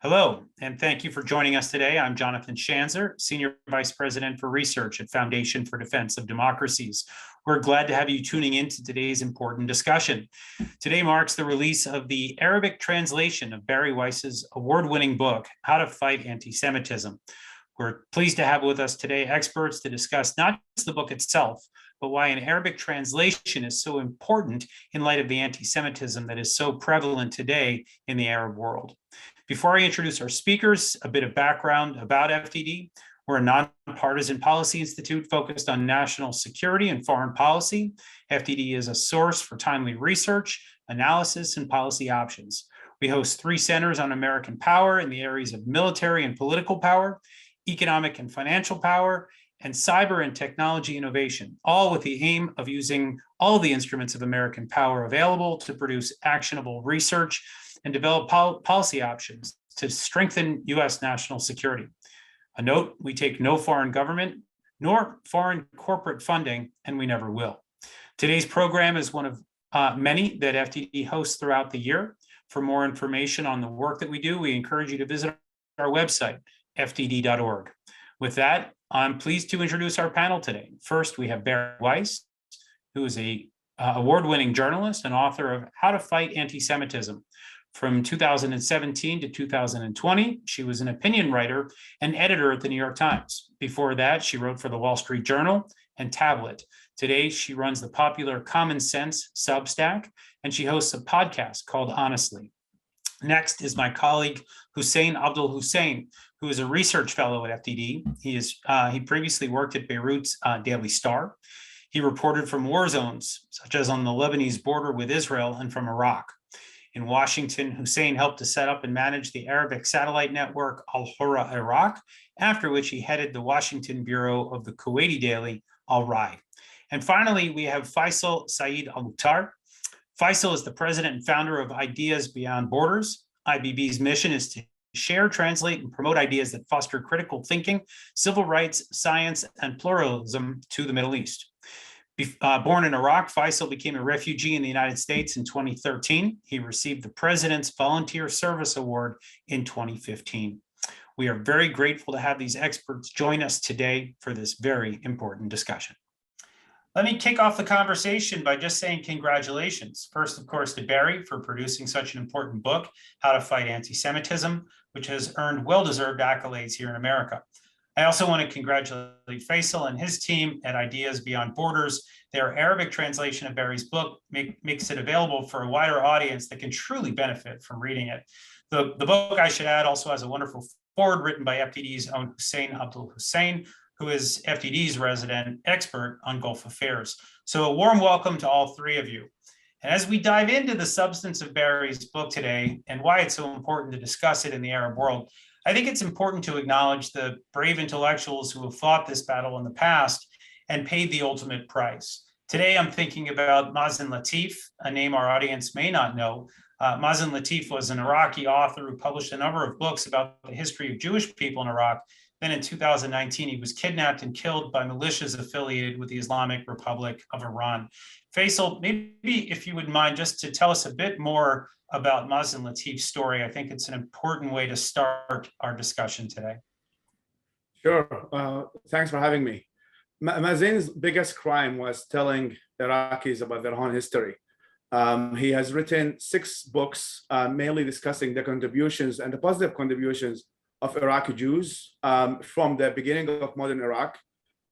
Hello, and thank you for joining us today. I'm Jonathan Schanzer, Senior Vice President for Research at Foundation for Defense of Democracies. We're glad to have you tuning in to today's important discussion. Today marks the release of the Arabic translation of Bari Weiss's award-winning book, How to Fight Anti-Semitism. We're pleased to have with us today experts to discuss not just the book itself, but why an Arabic translation is so important in light of the anti-Semitism that is so prevalent today in the Arab world. Before I introduce our speakers, a bit of background about FDD. We're a nonpartisan policy institute focused on national security and foreign policy. FDD is a source for timely research, analysis, and policy options. We host 3 centers on American power in the areas of military and political power, economic and financial power, and cyber and technology innovation, all with the aim of using all the instruments of American power available to produce actionable research and develop policy options to strengthen U.S. national security. A note, we take no foreign government nor foreign corporate funding, and we never will. Today's program is one of many that FDD hosts throughout the year. For more information on the work that we do, we encourage you to visit our website, fdd.org. With that, I'm pleased to introduce our panel today. First, we have Bari Weiss, who is an award-winning journalist and author of How to Fight Anti-Semitism. From 2017 to 2020, she was an opinion writer and editor at the New York Times. Before that, she wrote for the Wall Street Journal and Tablet. Today, she runs the popular Common Sense Substack, and she hosts a podcast called Honestly. Next is my colleague, Abdul-Hussain, who is a research fellow at FDD. He previously worked at Beirut's Daily Star. He reported from war zones, such as on the Lebanese border with Israel and from Iraq. In Washington, Hussein helped to set up and manage the Arabic satellite network Al-Hurra Iraq, after which he headed the Washington bureau of the Kuwaiti daily Al-Rai. And finally, we have Faisal Saeed al-Mutar. Faisal is the president and founder of Ideas Beyond Borders. IBB's mission is to share, translate, and promote ideas that foster critical thinking, civil rights, science, and pluralism to the Middle East. Born in Iraq, Faisal became a refugee in the United States in 2013. He received the President's Volunteer Service Award in 2015. We are very grateful to have these experts join us today for this very important discussion. Let me kick off the conversation by just saying congratulations. First, of course, to Bari for producing such an important book, How to Fight Anti-Semitism, which has earned well-deserved accolades here in America. I also want to congratulate Faisal and his team at Ideas Beyond Borders. Their Arabic translation of Bari's book makes it available for a wider audience that can truly benefit from reading it. The book, I should add, also has a wonderful foreword written by FDD's own Abdul-Hussain, who is FDD's resident expert on Gulf affairs. So a warm welcome to all 3 of you. And as we dive into the substance of Bari's book today and why it's so important to discuss it in the Arab world, I think it's important to acknowledge the brave intellectuals who have fought this battle in the past and paid the ultimate price. Today, I'm thinking about Mazen Latif, a name our audience may not know. Mazen Latif was an Iraqi author who published a number of books about the history of Jewish people in Iraq. Then in 2019, he was kidnapped and killed by militias affiliated with the Islamic Republic of Iran. Faisal, maybe if you wouldn't mind just to tell us a bit more about Mazen Latif's story. I think it's an important way to start our discussion today. Sure. Thanks for having me. Mazen's biggest crime was telling Iraqis about their own history. He has written 6 books, mainly discussing the contributions and the positive contributions of Iraqi Jews from the beginning of modern Iraq.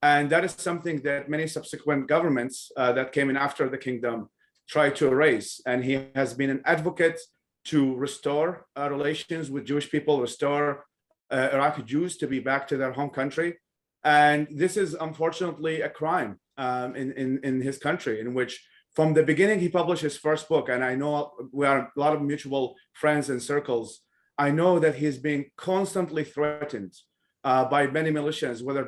And that is something that many subsequent governments that came in after the kingdom tried to erase. And he has been an advocate to restore relations with Jewish people, restore Iraqi Jews to be back to their home country. And this is unfortunately a crime in his country, in which from the beginning he published his first book. And I know we are a lot of mutual friends and circles. I know that he's being constantly threatened by many militias, whether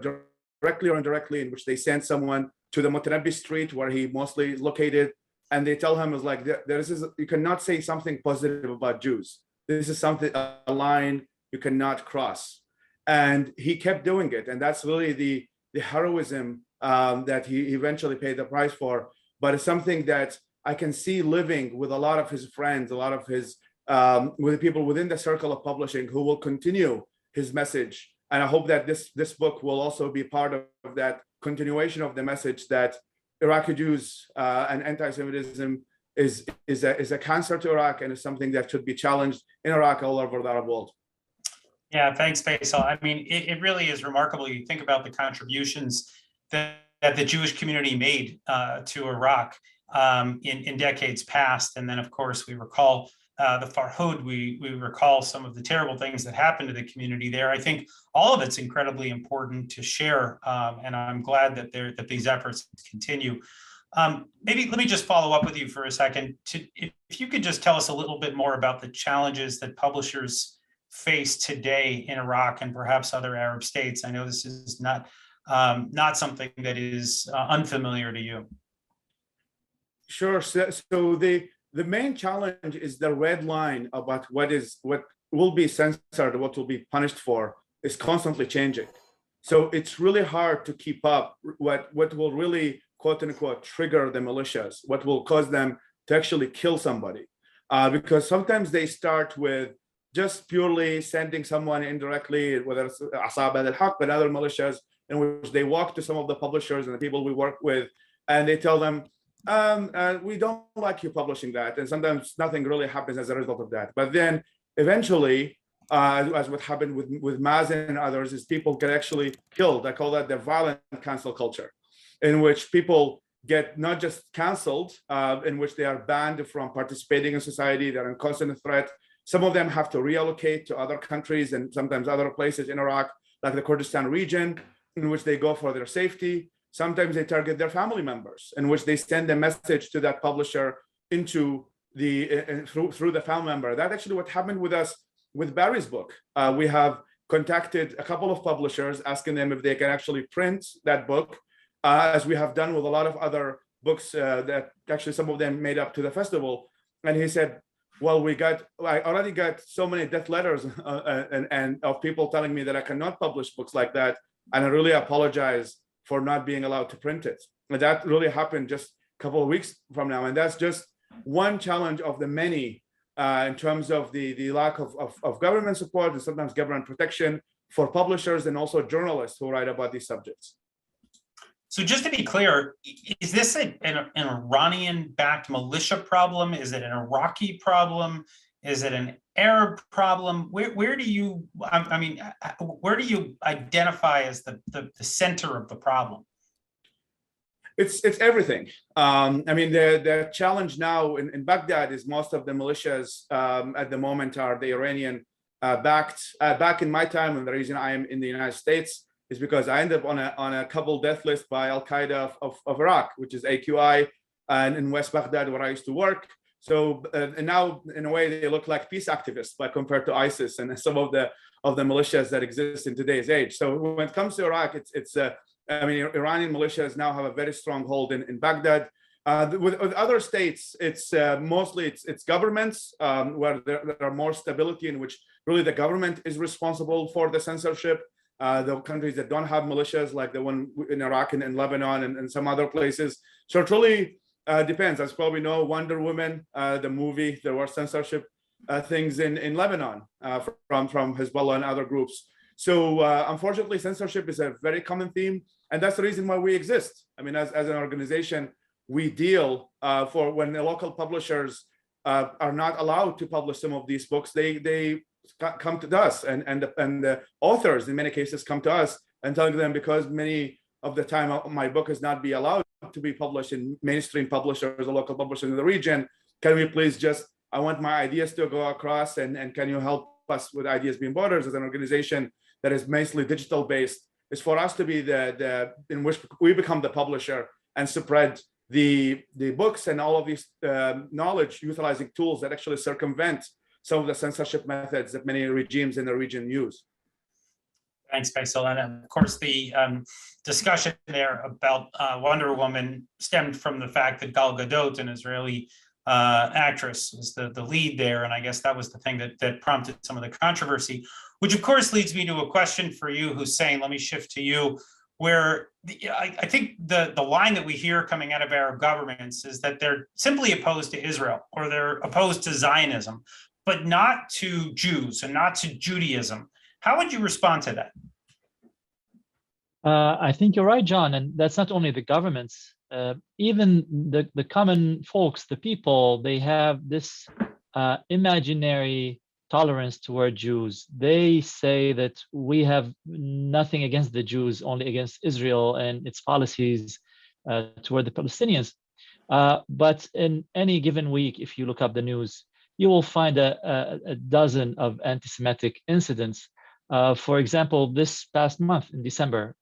directly or indirectly, in which they send someone to the Mutar street where he mostly is located. And they tell him, you cannot say something positive about Jews. This is a line you cannot cross. And he kept doing it. And that's really the heroism that he eventually paid the price for. But it's something that I can see living with a lot of his friends, a lot of his with the people within the circle of publishing who will continue his message. And I hope that this book will also be part of that continuation of the message that Iraqi Jews and anti-Semitism is a cancer to Iraq and is something that should be challenged in Iraq all over the Arab world. Yeah, thanks, Faisal. I mean, it really is remarkable. You think about the contributions that the Jewish community made to Iraq in decades past. And then, of course, we recall the Farhud, we recall some of the terrible things that happened to the community there. I think all of it's incredibly important to share, and I'm glad that these efforts continue. Maybe let me just follow up with you for a second. If you could just tell us a little bit more about the challenges that publishers face today in Iraq and perhaps other Arab states. I know this is not something that is unfamiliar to you. Sure. So the main challenge is the red line about what will be censored, what will be punished for, is constantly changing. So it's really hard to keep up what will really, quote unquote, trigger the militias, what will cause them to actually kill somebody. Because sometimes they start with just purely sending someone indirectly, whether it's Asab al-Haq, but other militias, in which they walk to some of the publishers and the people we work with, and they tell them, we don't like you publishing that. And sometimes nothing really happens as a result of that. But then eventually, as what happened with Mazen and others, is people get actually killed. I call that the violent cancel culture, in which people get not just canceled, in which they are banned from participating in society, they're in constant threat. Some of them have to reallocate to other countries and sometimes other places in Iraq, like the Kurdistan region, in which they go for their safety. Sometimes they target their family members, in which they send a message to that publisher into through the family member. That's actually what happened with us with Bari's book. We have contacted a couple of publishers, asking them if they can actually print that book, as we have done with a lot of other books that actually some of them made up to the festival. And he said, well, I already got so many death letters and of people telling me that I cannot publish books like that. And I really apologize for not being allowed to print it. And that really happened just a couple of weeks from now. And that's just one challenge of the many in terms of the lack of government support and sometimes government protection for publishers and also journalists who write about these subjects. So just to be clear, is this an Iranian-backed militia problem? Is it an Iraqi problem? Is it an Arab problem? Where do you identify as the center of the problem? It's everything. The challenge now in Baghdad is most of the militias at the moment are the Iranian backed. Back in my time, and the reason I am in the United States is because I ended up on a couple death list by Al-Qaeda of Iraq, which is AQI, and in West Baghdad where I used to work. So and now in a way they look like peace activists, but compared to ISIS and some of the militias that exist in today's age. So when it comes to Iraq, Iranian militias now have a very strong hold in Baghdad. With other states, it's mostly it's governments where there are more stability, in which really the government is responsible for the censorship. The countries that don't have militias, like the one in Iraq and Lebanon and some other places. So it really depends. As you probably know, Wonder Woman, the movie, there were censorship things in Lebanon from Hezbollah and other groups. So unfortunately, censorship is a very common theme, and that's the reason why we exist. I mean, as an organization, we deal for when the local publishers are not allowed to publish some of these books, they come to us, and the authors in many cases come to us and telling them, because many of the time my book is not be allowed to be published in mainstream publishers or local publishers in the region, can we please I want my ideas to go across, and can you help us with Ideas Beyond Borders as an organization that is mostly digital based, is for us to be the in which we become the publisher and spread the books and all of these knowledge utilizing tools that actually circumvent some of the censorship methods that many regimes in the region use. Thanks, Faisal. And of course, the discussion there about Wonder Woman stemmed from the fact that Gal Gadot, an Israeli actress, was the lead there. And I guess that was the thing that prompted some of the controversy, which of course leads me to a question for you, Hussein. Let me shift to you, where I think the line that we hear coming out of Arab governments is that they're simply opposed to Israel, or they're opposed to Zionism, but not to Jews and not to Judaism. How would you respond to that? I think you're right, John, and that's not only the governments, even the common folks, the people, they have this imaginary tolerance toward Jews. They say that we have nothing against the Jews, only against Israel and its policies toward the Palestinians. But in any given week, if you look up the news, you will find a dozen of anti-Semitic incidents. For example, this past month in December,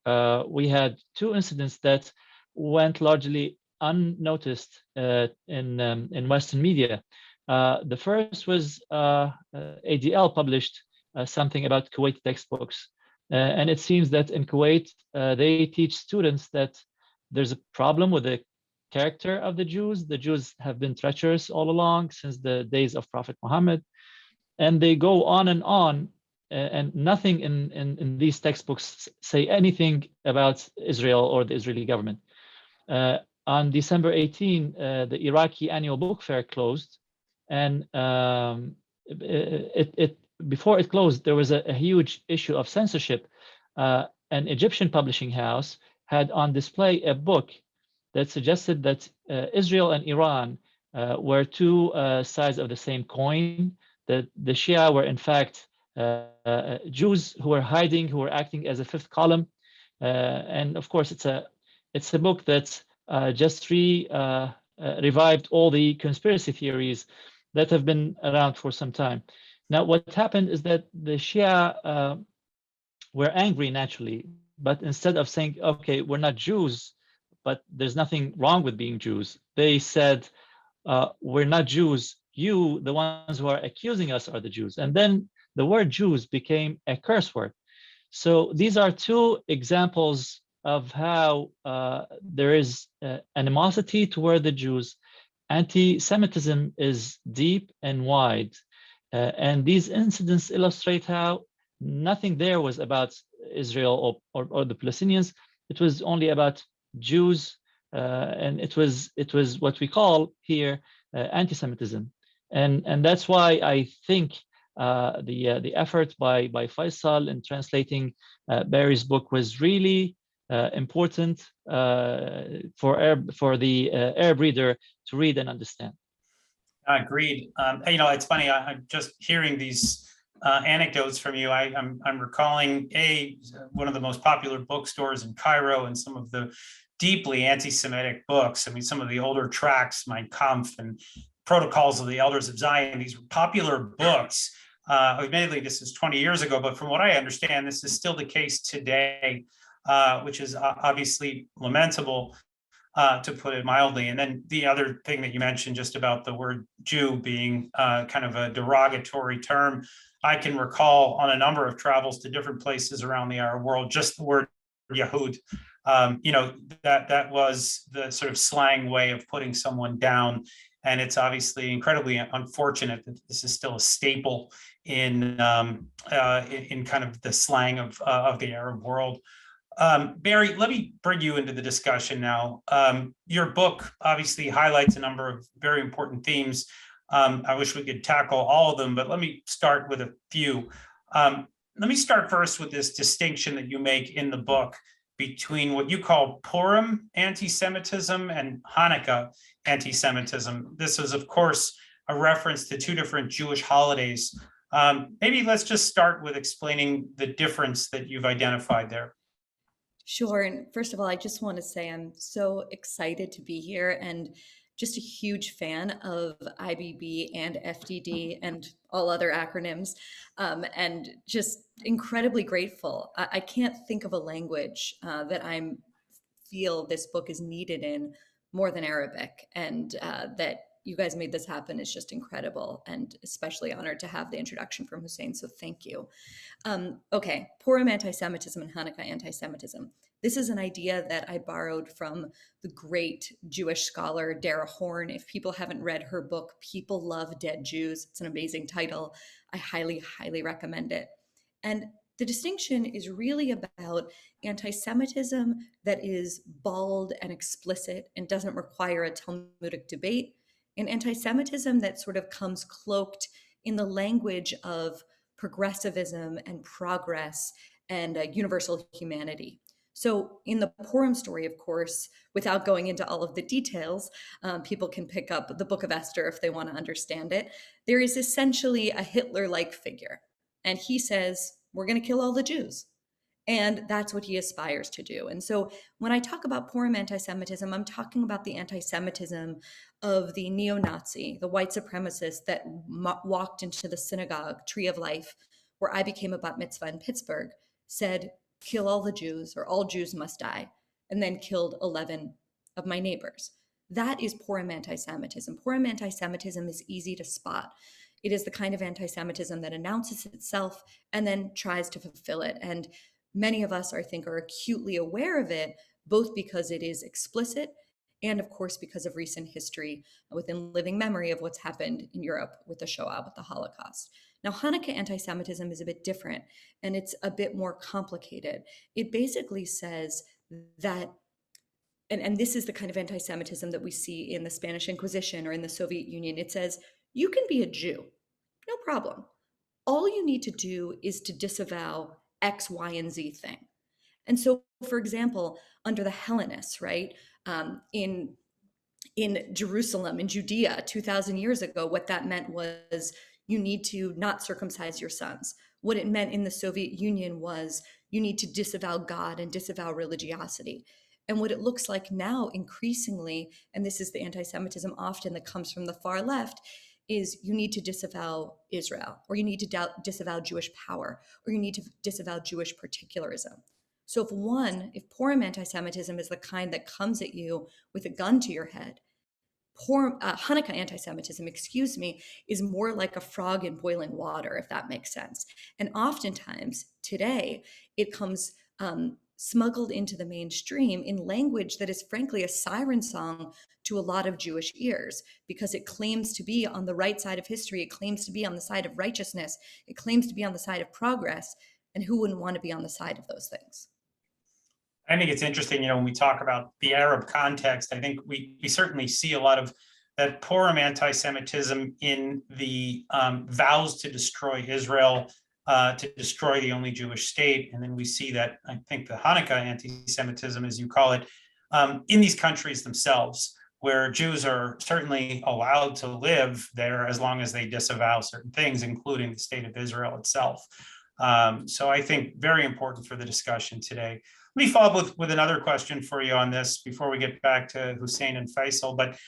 we had 2 incidents that went largely unnoticed in Western media. The first was ADL published something about Kuwait textbooks. And it seems that in Kuwait, they teach students that there's a problem with the character of the Jews. The Jews have been treacherous all along since the days of Prophet Muhammad. And they go on, and nothing in these textbooks say anything about Israel or the Israeli government. On December 18, the Iraqi annual book fair closed, and before it closed, there was a huge issue of censorship. An Egyptian publishing house had on display a book that suggested that Israel and Iran were 2 sides of the same coin, that the Shia were in fact Jews who were hiding, who were acting as a 5th column. And of course, it's a book that just revived all the conspiracy theories that have been around for some time. Now, what happened is that the Shia were angry naturally, but instead of saying, okay, we're not Jews, but there's nothing wrong with being Jews, they said, we're not Jews, you, the ones who are accusing us, are the Jews. And then the word Jews became a curse word. So these are 2 examples of how there is animosity toward the Jews. Anti-Semitism is deep and wide. And these incidents illustrate how nothing there was about Israel or the Palestinians. It was only about Jews, and it was what we call here anti-Semitism. And that's why I think the effort by Faisal in translating Bari's book was really important for the Arab reader to read and understand. Agreed. It's funny. I'm just hearing these anecdotes from you. I'm recalling one of the most popular bookstores in Cairo and some of the deeply anti-Semitic books. I mean, some of the older tracts, Mein Kampf and Protocols of the Elders of Zion, these popular books. Admittedly, this is 20 years ago, but from what I understand, this is still the case today, which is obviously lamentable, to put it mildly. And then the other thing that you mentioned just about the word Jew being kind of a derogatory term, I can recall on a number of travels to different places around the Arab world, just the word Yahud. That was the sort of slang way of putting someone down. And it's obviously incredibly unfortunate that this is still a staple in kind of the slang of the Arab world. Bari, let me bring you into the discussion now. Your book obviously highlights a number of very important themes. I wish we could tackle all of them, but let me start with a few. Let me start first with this distinction that you make in the book between what you call Purim anti-Semitism and Hanukkah anti-Semitism. This is, of course, a reference to 2 different Jewish holidays. Maybe let's just start with explaining the difference that you've identified there. Sure. And first of all, I just want to say I'm so excited to be here and just a huge fan of IBB and FDD and all other acronyms, and just incredibly grateful. I can't think of a language that I feel this book is needed in more than Arabic, and that you guys made this happen is just incredible, and especially honored to have the introduction from Hussein, so thank you. Okay, Purim anti-Semitism and Hanukkah anti-Semitism. This is an idea that I borrowed from the great Jewish scholar Dara Horn. If people haven't read her book, People Love Dead Jews, it's an amazing title. I highly, highly recommend it. And the distinction is really about anti-Semitism that is bald and explicit and doesn't require a Talmudic debate, and anti-Semitism that sort of comes cloaked in the language of progressivism and progress and universal humanity. So in the Purim story, of course, without going into all of the details, people can pick up the Book of Esther if they want to understand it. There is essentially a Hitler-like figure, and he says, we're going to kill all the Jews. And that's what he aspires to do. And so when I talk about Purim anti-Semitism, I'm talking about the anti-Semitism of the neo-Nazi, the white supremacist that walked into the synagogue, Tree of Life, where I became a bat mitzvah in Pittsburgh, said, kill all the Jews, or all Jews must die, and then killed 11 of my neighbors. That is Purim anti-Semitism. Purim anti-Semitism is easy to spot. It is the kind of anti-Semitism that announces itself and then tries to fulfill it. And many of us, I think, are acutely aware of it, both because it is explicit and, of course, because of recent history within living memory of what's happened in Europe with the Shoah, with the Holocaust. Now, Hanukkah anti-Semitism is a bit different, and it's a bit more complicated. It basically says that, and this is the kind of anti-Semitism that we see in the Spanish Inquisition or in the Soviet Union. It says, you can be a Jew, no problem. All you need to do is to disavow X, Y, and Z thing. And so, for example, under the Hellenists, right, in Jerusalem, in Judea, 2,000 years ago, what that meant was you need to not circumcise your sons. What it meant in the Soviet Union was you need to disavow God and disavow religiosity. And what it looks like now increasingly, and this is the anti-Semitism often that comes from the far left, is you need to disavow Israel, or you need to disavow Jewish power, or you need to disavow Jewish particularism. So if Purim anti-Semitism is the kind that comes at you with a gun to your head, Hanukkah anti-Semitism, is more like a frog in boiling water, if that makes sense. And oftentimes today it comes smuggled into the mainstream in language that is frankly a siren song to a lot of Jewish ears, because it claims to be on the right side of history. It claims to be on the side of righteousness. It claims to be on the side of progress. And who wouldn't want to be on the side of those things? I think it's interesting, when we talk about the Arab context, I think we certainly see a lot of that Purim anti-Semitism in the vows to destroy Israel, to destroy the only Jewish state. And then we see that, I think, the Hanukkah anti-Semitism, as you call it, in these countries themselves, where Jews are certainly allowed to live there as long as they disavow certain things, including the state of Israel itself. So I think very important for the discussion today. Let me follow up with another question for you on this before we get back to Hussein and Faisal. But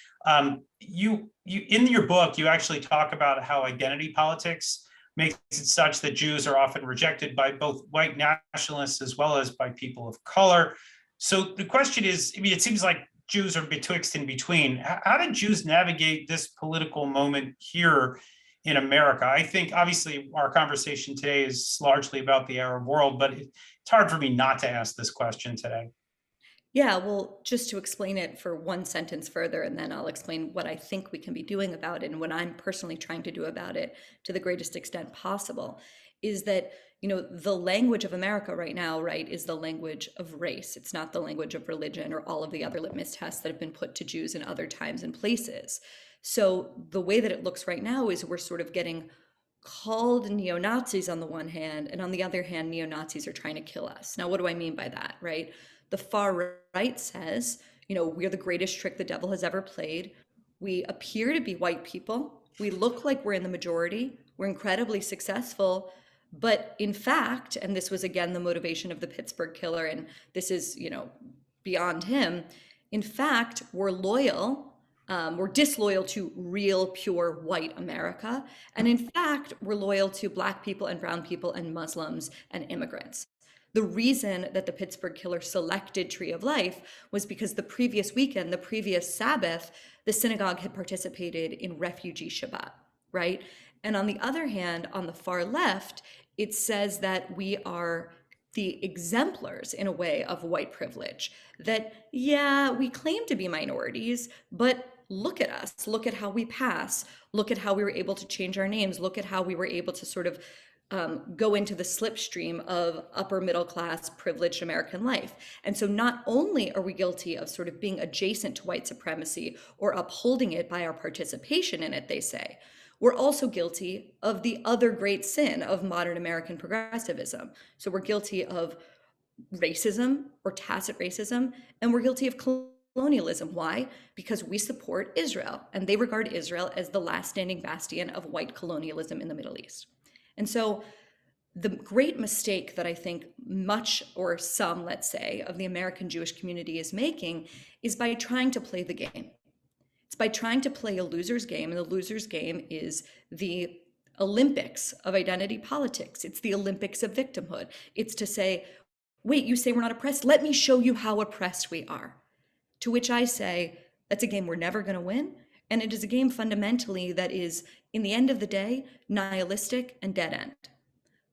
you in your book, you actually talk about how identity politics makes it such that Jews are often rejected by both white nationalists as well as by people of color. So the question is, it seems like Jews are betwixt and between. How did Jews navigate this political moment here in America? I think obviously our conversation today is largely about the Arab world, but it's hard for me not to ask this question today. Yeah, well, just to explain it for one sentence further, and then I'll explain what I think we can be doing about it and what I'm personally trying to do about it to the greatest extent possible, is that, the language of America right now, right, is the language of race. It's not the language of religion or all of the other litmus tests that have been put to Jews in other times and places. So the way that it looks right now is we're sort of getting called neo-Nazis on the one hand, and on the other hand, neo-Nazis are trying to kill us. Now, what do I mean by that, right? The far right says, we're the greatest trick the devil has ever played. We appear to be white people. We look like we're in the majority. We're incredibly successful. But in fact, and this was again the motivation of the Pittsburgh killer, and this is, beyond him, in fact, we're loyal. We're disloyal to real, pure white America. And in fact, we're loyal to Black people and brown people and Muslims and immigrants. The reason that the Pittsburgh killer selected Tree of Life was because the previous weekend, the previous Sabbath, the synagogue had participated in refugee Shabbat, right? And on the other hand, on the far left, it says that we are the exemplars in a way of white privilege, that, yeah, we claim to be minorities, but look at us, look at how we pass, look at how we were able to change our names, look at how we were able to sort of go into the slipstream of upper middle class privileged American life. And so not only are we guilty of sort of being adjacent to white supremacy or upholding it by our participation in it, they say, we're also guilty of the other great sin of modern American progressivism. So we're guilty of racism or tacit racism, and we're guilty of colonialism. Why? Because we support Israel, and they regard Israel as the last standing bastion of white colonialism in the Middle East. And so the great mistake that I think much or some, let's say, of the American Jewish community is making is by trying to play the game. It's by trying to play a loser's game, and the loser's game is the Olympics of identity politics. It's the Olympics of victimhood. It's to say, wait, you say we're not oppressed? Let me show you how oppressed we are. To which I say, that's a game we're never going to win. And it is a game fundamentally that is, in the end of the day, nihilistic and dead end.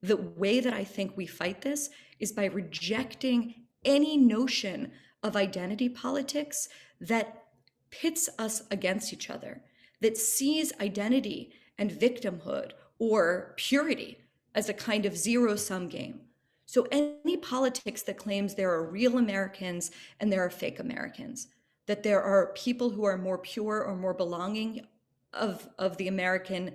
The way that I think we fight this is by rejecting any notion of identity politics that pits us against each other, that sees identity and victimhood or purity as a kind of zero-sum game. So any politics that claims there are real Americans and there are fake Americans, that there are people who are more pure or more belonging of the American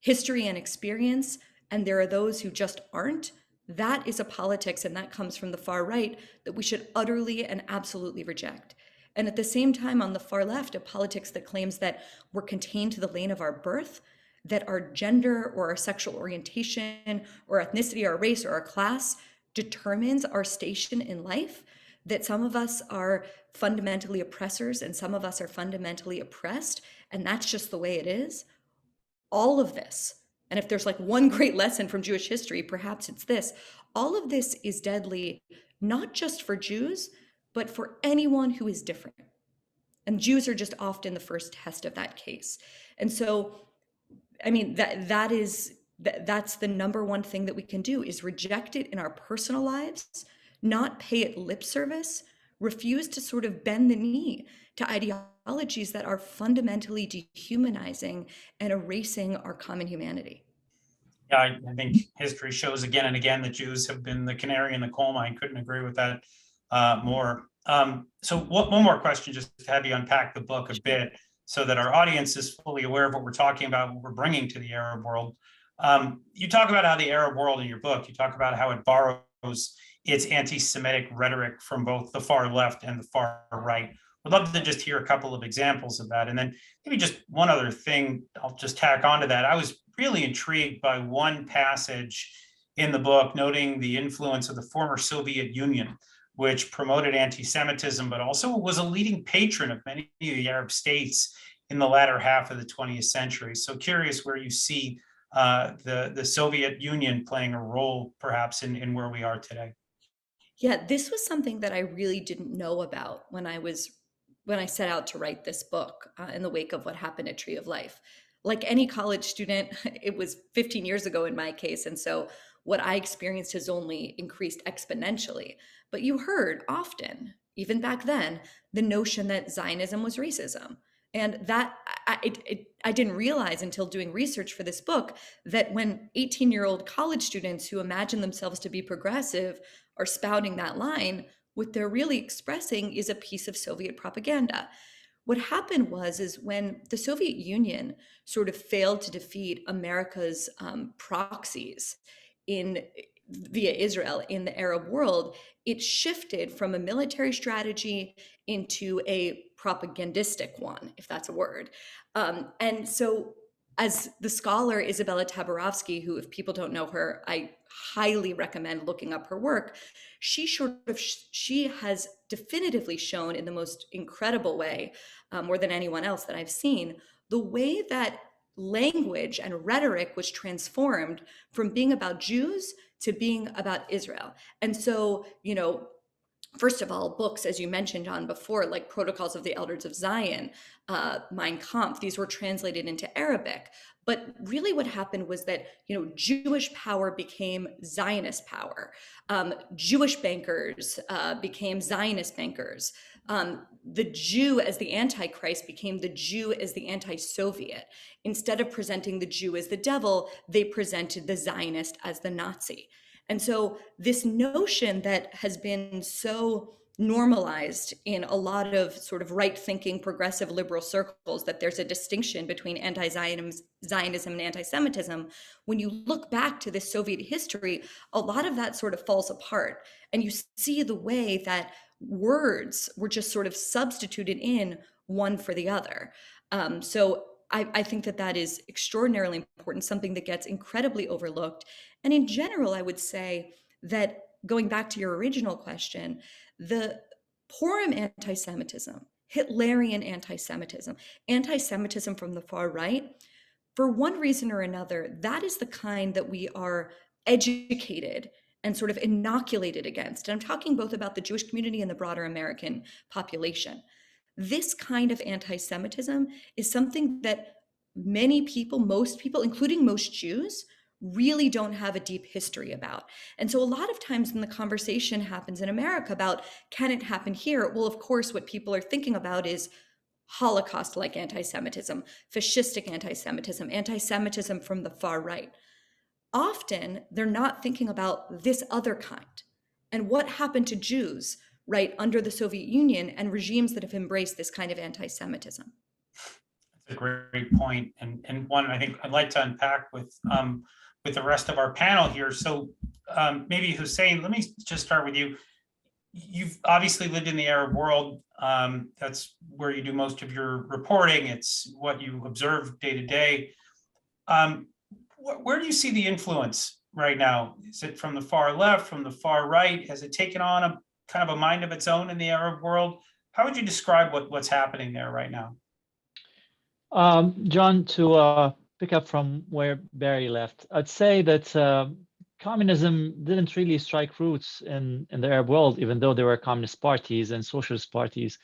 history and experience, and there are those who just aren't, that is a politics, and that comes from the far right, that we should utterly and absolutely reject. And at the same time, on the far left, a politics that claims that we're contained to the lane of our birth, that our gender or our sexual orientation or ethnicity or race or our class determines our station in life, that some of us are fundamentally oppressors and some of us are fundamentally oppressed, and that's just the way it is. All of this, and if there's like one great lesson from Jewish history, perhaps it's this, all of this is deadly, not just for Jews, but for anyone who is different. And Jews are just often the first test of that case. And so, I mean, that's the number one thing that we can do, is reject it in our personal lives, not pay it lip service, refuse to sort of bend the knee to ideologies that are fundamentally dehumanizing and erasing our common humanity. Yeah, I think history shows again and again that Jews have been the canary in the coal mine. Couldn't agree with that more. So one more question, just to have you unpack the book a bit so that our audience is fully aware of what we're talking about, what we're bringing to the Arab world. You talk about how the Arab world in your book, you talk about how it borrows its anti-Semitic rhetoric from both the far left and the far right. I'd love to just hear a couple of examples of that. And then maybe just one other thing I'll just tack onto that. I was really intrigued by one passage in the book noting the influence of the former Soviet Union, which promoted anti-Semitism, but also was a leading patron of many of the Arab states in the latter half of the 20th century. So curious where you see the Soviet Union playing a role perhaps in where we are today. Yeah, this was something that I really didn't know about when I set out to write this book in the wake of what happened at Tree of Life. Like any college student, it was 15 years ago in my case, and so what I experienced has only increased exponentially. But you heard often, even back then, the notion that Zionism was racism. And that I didn't realize until doing research for this book that when 18-year-old college students who imagine themselves to be progressive are spouting that line, what they're really expressing is a piece of Soviet propaganda. What happened is when the Soviet Union sort of failed to defeat America's proxies via Israel in the Arab world, it shifted from a military strategy into a propagandistic one, if that's a word. And so as the scholar Isabella Tabarovsky, who if people don't know her, I highly recommend looking up her work, she has definitively shown in the most incredible way, more than anyone else that I've seen, the way that language and rhetoric was transformed from being about Jews to being about Israel. And so, first of all, books, as you mentioned on before, like Protocols of the Elders of Zion, Mein Kampf, these were translated into Arabic. But really what happened was that, Jewish power became Zionist power. Jewish bankers became Zionist bankers. The Jew as the Antichrist became the Jew as the anti-Soviet. Instead of presenting the Jew as the devil, they presented the Zionist as the Nazi. And so this notion that has been so normalized in a lot of sort of right-thinking progressive liberal circles that there's a distinction between anti-Zionism and anti-Semitism. When you look back to this Soviet history, a lot of that sort of falls apart. And you see the way that words were just sort of substituted in one for the other. So I think that that is extraordinarily important, something that gets incredibly overlooked. And in general, I would say that going back to your original question, the Purim anti-Semitism, Hitlerian anti-Semitism, anti-Semitism from the far right, for one reason or another, that is the kind that we are educated and sort of inoculated against. And I'm talking both about the Jewish community and the broader American population. This kind of anti-Semitism is something that many people, most people, including most Jews, really don't have a deep history about. And so a lot of times when the conversation happens in America about, can it happen here? Well, of course, what people are thinking about is Holocaust-like anti-Semitism, fascistic anti-Semitism, anti-Semitism from the far right. Often they're not thinking about this other kind and what happened to Jews right under the Soviet Union and regimes that have embraced this kind of anti-Semitism. That's a great point, and one I think I'd like to unpack with the rest of our panel here. So maybe Hussein, let me just start with you. You've obviously lived in the Arab world. That's where you do most of your reporting. It's what you observe day to day. Where do you see the influence right now? Is it from the far left, from the far right? Has it taken on a kind of a mind of its own in the Arab world? How would you describe what's happening there right now? John, to pick up from where Bari left, I'd say that communism didn't really strike roots in the Arab world, even though there were communist parties and socialist parties.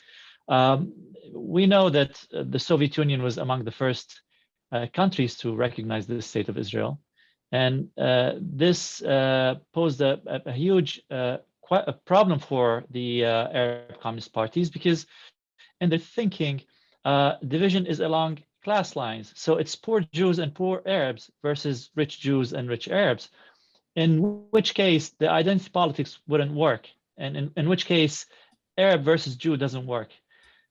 We know that the Soviet Union was among the first countries to recognize the state of Israel. And this posed a huge quite a problem for the Arab communist parties, because in their thinking, division is along class lines. So it's poor Jews and poor Arabs versus rich Jews and rich Arabs, in which case the identity politics wouldn't work. And in which case Arab versus Jew doesn't work.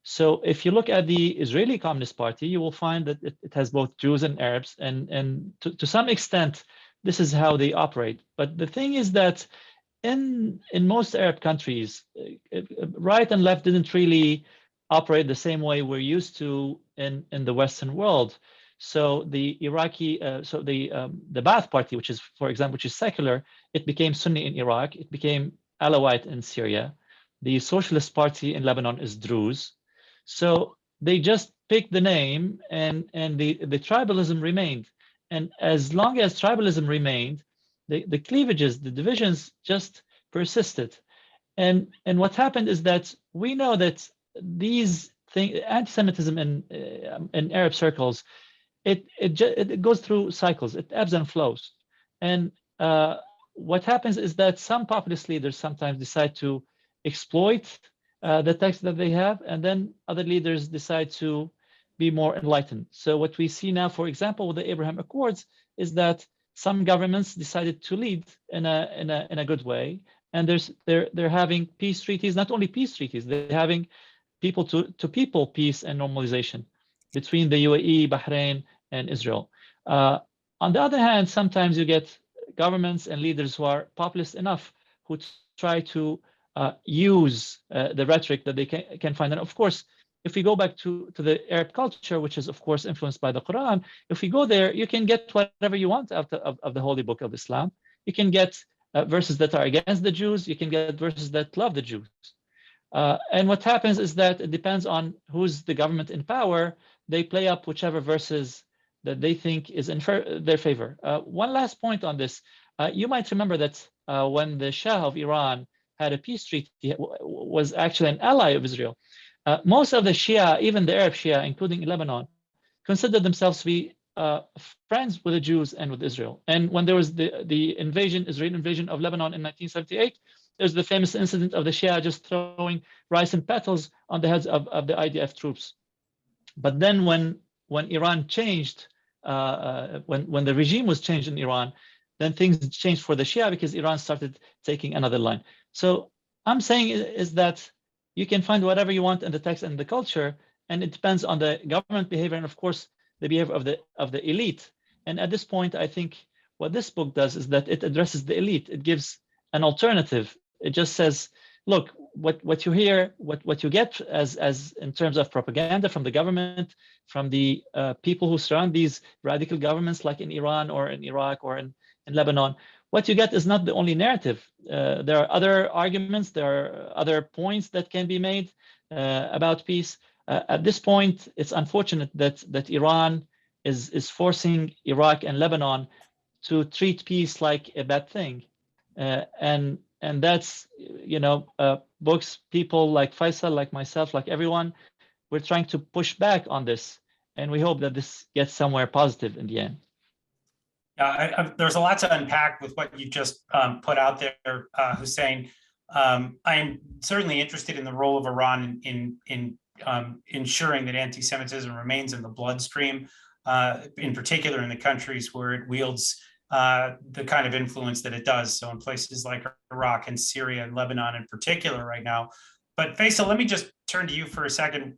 So if you look at the Israeli Communist Party, you will find that it has both Jews and Arabs, and to some extent, this is how they operate. But the thing is that in most Arab countries, right and left didn't really operate the same way we're used to in the Western world. So the Iraqi, the Ba'ath Party, which is, for example, which is secular, it became Sunni in Iraq. It became Alawite in Syria. The Socialist Party in Lebanon is Druze. So they just picked the name, and the tribalism remained. And as long as tribalism remained, the cleavages, the divisions just persisted. And what happened is that we know that these things, anti-Semitism in Arab circles, it goes through cycles. It ebbs and flows. And what happens is that some populist leaders sometimes decide to exploit the text that they have, and then other leaders decide to be more enlightened. So what we see now, for example, with the Abraham Accords, is that some governments decided to lead in a good way, and they're having peace treaties. Not only peace treaties, they're having people to people peace and normalization between the UAE, Bahrain, and Israel. On the other hand, sometimes you get governments and leaders who are populist enough who try to use the rhetoric that they can find. And of course, if we go back to the Arab culture, which is of course influenced by the Quran, if we go there, you can get whatever you want out of the holy book of Islam. You can get verses that are against the Jews. You can get verses that love the Jews. And what happens is that it depends on who's the government in power. They play up whichever verses that they think is in their favor. One last point on this. You might remember that when the Shah of Iran had a peace treaty, was actually an ally of Israel. Most of the Shia, even the Arab Shia, including in Lebanon, considered themselves to be friends with the Jews and with Israel. And when there was the invasion, Israeli invasion of Lebanon in 1978, there's the famous incident of the Shia just throwing rice and petals on the heads of the IDF troops. But then when Iran changed, when the regime was changed in Iran, then things changed for the Shia, because Iran started taking another line. So I'm saying is that you can find whatever you want in the text and the culture, and it depends on the government behavior and, of course, the behavior of the elite. And at this point, I think what this book does is that it addresses the elite. It gives an alternative. It just says, look, what you hear, what you get as in terms of propaganda from the government, from the people who surround these radical governments, like in Iran or in Iraq or in Lebanon, what you get is not the only narrative. There are other arguments, there are other points that can be made about peace. At this point, it's unfortunate that Iran is forcing Iraq and Lebanon to treat peace like a bad thing, and that's, you know, books, people like Faisal, like myself, like everyone, we're trying to push back on this, and we hope that this gets somewhere positive in the end. There's a lot to unpack with what you just put out there, Hussein. I'm certainly interested in the role of Iran in ensuring that anti-Semitism remains in the bloodstream, in particular in the countries where it wields the kind of influence that it does. So in places like Iraq and Syria and Lebanon in particular right now. But Faisal, let me just turn to you for a second.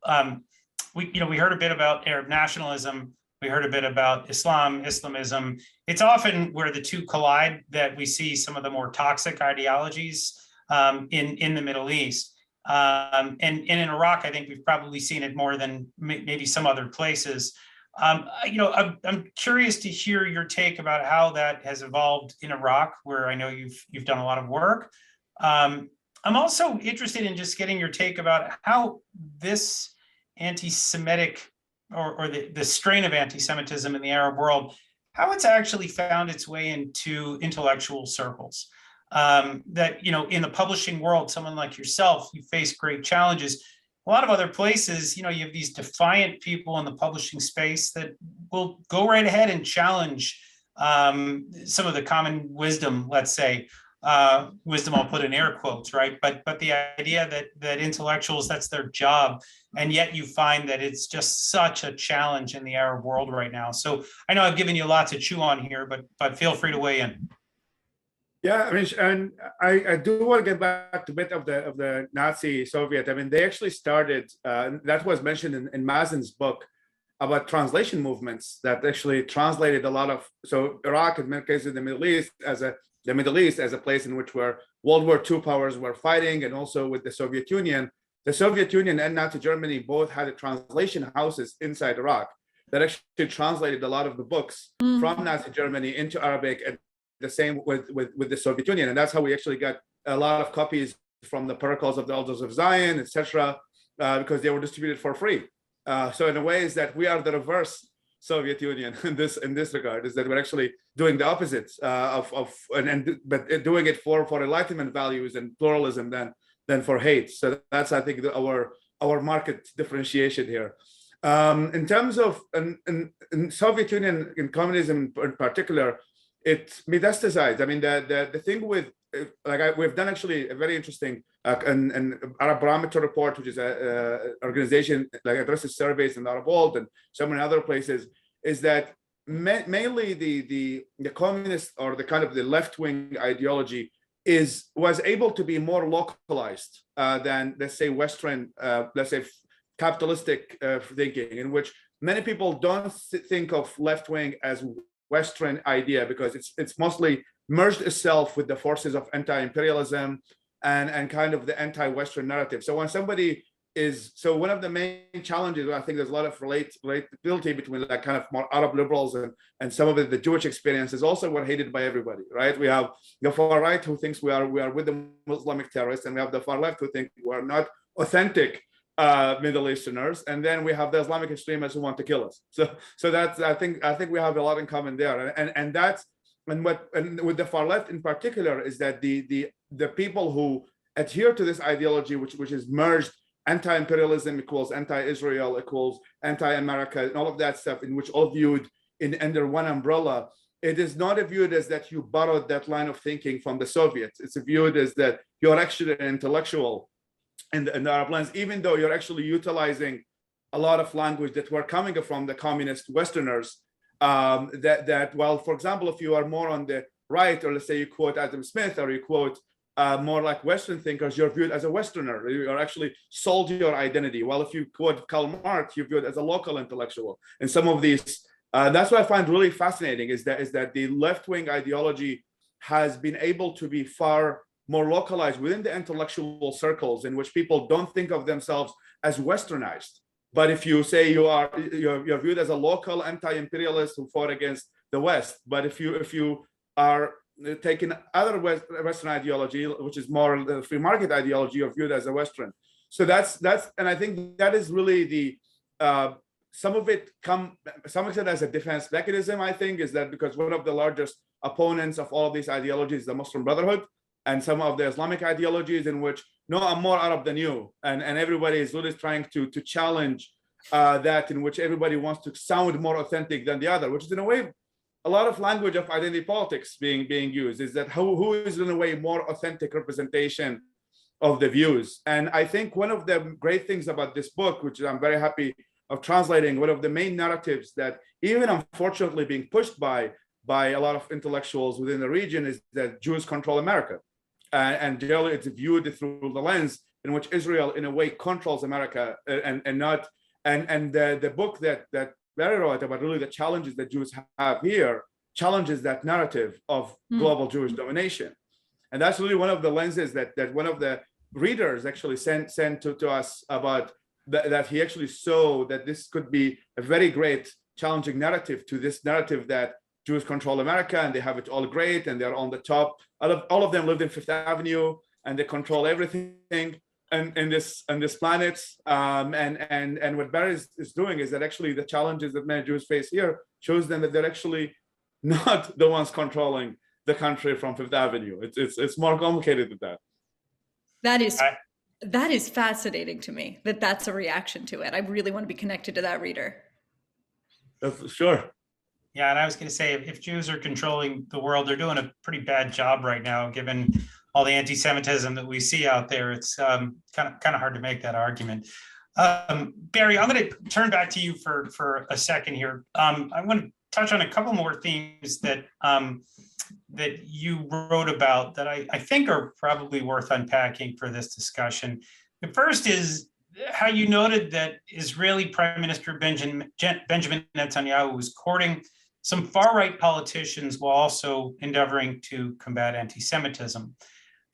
We heard a bit about Arab nationalism. We heard a bit about Islamism. It's often where the two collide that we see some of the more toxic ideologies in the Middle East. And in Iraq, I think we've probably seen it more than maybe some other places. I'm curious to hear your take about how that has evolved in Iraq, where I know you've done a lot of work. I'm also interested in just getting your take about how this anti-Semitic or the strain of anti-Semitism in the Arab world, how it's actually found its way into intellectual circles. That, you know, in the publishing world, someone like yourself, you face great challenges. A lot of other places, you know, you have these defiant people in the publishing space that will go right ahead and challenge some of the common wisdom, let's say, wisdom, I'll put in air quotes, right? But the idea that intellectuals, that's their job. And yet you find that it's just such a challenge in the Arab world right now. So I know I've given you a lot to chew on here, but feel free to weigh in. Yeah, I mean, and I do want to get back to a bit of the Nazi Soviet. I mean, they actually started, that was mentioned in Mazen's book about translation movements that actually translated a lot of, so Iraq, in many cases, the Middle East as a place in which where World War II powers were fighting, and also with the Soviet Union. The Soviet Union and Nazi Germany both had translation houses inside Iraq that actually translated a lot of the books from Nazi Germany into Arabic, and the same with the Soviet Union. And that's how we actually got a lot of copies from the Protocols of the Elders of Zion, etc., because they were distributed for free. So in a way is that we are the reverse Soviet Union in this regard, is that we're actually doing the opposite but doing it for Enlightenment values and pluralism than for hate. So that's, I think, our market differentiation here. In terms of in Soviet Union and communism in particular, it metastasized. I mean, the thing with we've done actually a very interesting an Arab Barometer report, which is a organization that addresses surveys in the Arab world and so many other places, is that mainly the communist or the kind of the left-wing ideology was able to be more localized than, let's say, Western, let's say, capitalistic thinking, in which many people don't think of left-wing as Western idea, because it's mostly merged itself with the forces of anti-imperialism and kind of the anti-Western narrative. So when somebody one of the main challenges, I think there's a lot of relatability between like kind of more Arab liberals and some of the Jewish experiences also were hated by everybody, right? We have the far right who thinks we are with the Islamic terrorists, and we have the far left who think we are not authentic Middle Easterners, and then we have the Islamic extremists who want to kill us. So that's, I think we have a lot in common there, and that's and with the far left in particular is that the people who adhere to this ideology, which is merged, anti-imperialism equals anti-Israel equals anti-America, and all of that stuff, in which all viewed under one umbrella. It is not viewed as that you borrowed that line of thinking from the Soviets. It's viewed as that you're actually an intellectual in the Arab lands, even though you're actually utilizing a lot of language that were coming from the communist Westerners. Well, for example, if you are more on the right, or let's say you quote Adam Smith, or you quote more like Western thinkers, you're viewed as a Westerner. You're actually sold your identity. While if you quote Karl Marx, you're viewed as a local intellectual. And some of these, that's what I find really fascinating is that the left-wing ideology has been able to be far more localized within the intellectual circles in which people don't think of themselves as Westernized. But if you say you're viewed as a local anti-imperialist who fought against the West, but if you are taking other Western ideology, which is more the free market ideology, you're viewed as a Western. So that's and I think that is really the some of it some extent as a defense mechanism. I think is that because one of the largest opponents of all of these ideologies is the Muslim Brotherhood and some of the Islamic ideologies in which no, I'm more Arab than you, and everybody is really trying to challenge that, in which everybody wants to sound more authentic than the other, which is in a way a lot of language of identity politics being used. Is that who is in a way more authentic representation of the views? And I think one of the great things about this book, which I'm very happy of translating, one of the main narratives that even unfortunately being pushed by a lot of intellectuals within the region is that Jews control America. And generally it's viewed through the lens in which Israel in a way controls America and not, and the book that Bari wrote about really the challenges that Jews have here challenges that narrative of global Jewish domination. And that's really one of the lenses that one of the readers actually sent to us about that he actually saw that this could be a very great challenging narrative to this narrative that Jews control America and they have it all great and they're on the top. All of them lived in Fifth Avenue and they control everything in this planet. And what Bari is doing is that actually the challenges that many Jews face here shows them that they're actually not the ones controlling the country from Fifth Avenue. It's more complicated than that. That is fascinating to me. That's a reaction to it. I really want to be connected to that reader. Sure. Yeah, and I was going to say, if Jews are controlling the world, they're doing a pretty bad job right now, given all the anti-Semitism that we see out there. It's kind of hard to make that argument. Bari, I'm going to turn back to you for a second here. I want to touch on a couple more themes that that you wrote about that I think are probably worth unpacking for this discussion. The first is how you noted that Israeli Prime Minister Benjamin Netanyahu was courting some far-right politicians while also endeavoring to combat anti-Semitism.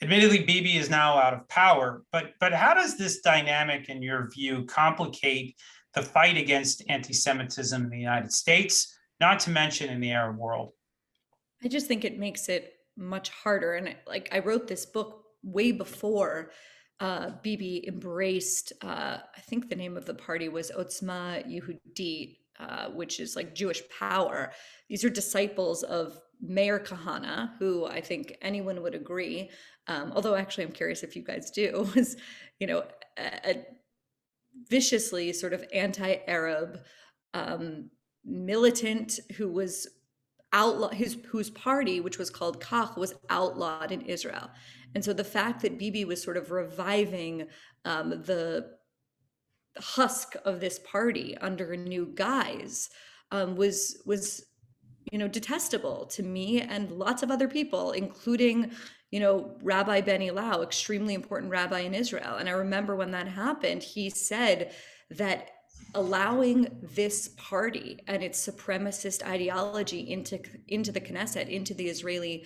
Admittedly, Bibi is now out of power, but how does this dynamic, in your view, complicate the fight against anti-Semitism in the United States, not to mention in the Arab world? I just think it makes it much harder. And like I wrote this book way before Bibi embraced, I think the name of the party was Otzma Yehudit, which is like Jewish power. These are disciples of Meir Kahane, who I think anyone would agree, although actually I'm curious if you guys do, was, a viciously sort of anti-Arab militant who was outlawed, whose party, which was called Kach, was outlawed in Israel. And so the fact that Bibi was sort of reviving the husk of this party under a new guise was detestable to me and lots of other people, including Rabbi Benny Lau, extremely important rabbi in Israel. And I remember when that happened, he said that allowing this party and its supremacist ideology into the Knesset, into the Israeli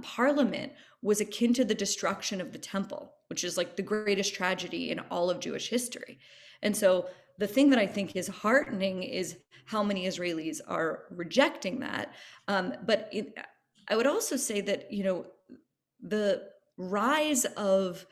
parliament, was akin to the destruction of the temple, which is like the greatest tragedy in all of Jewish history. And so the thing that I think is heartening is how many Israelis are rejecting that. But I would also say that, the rise of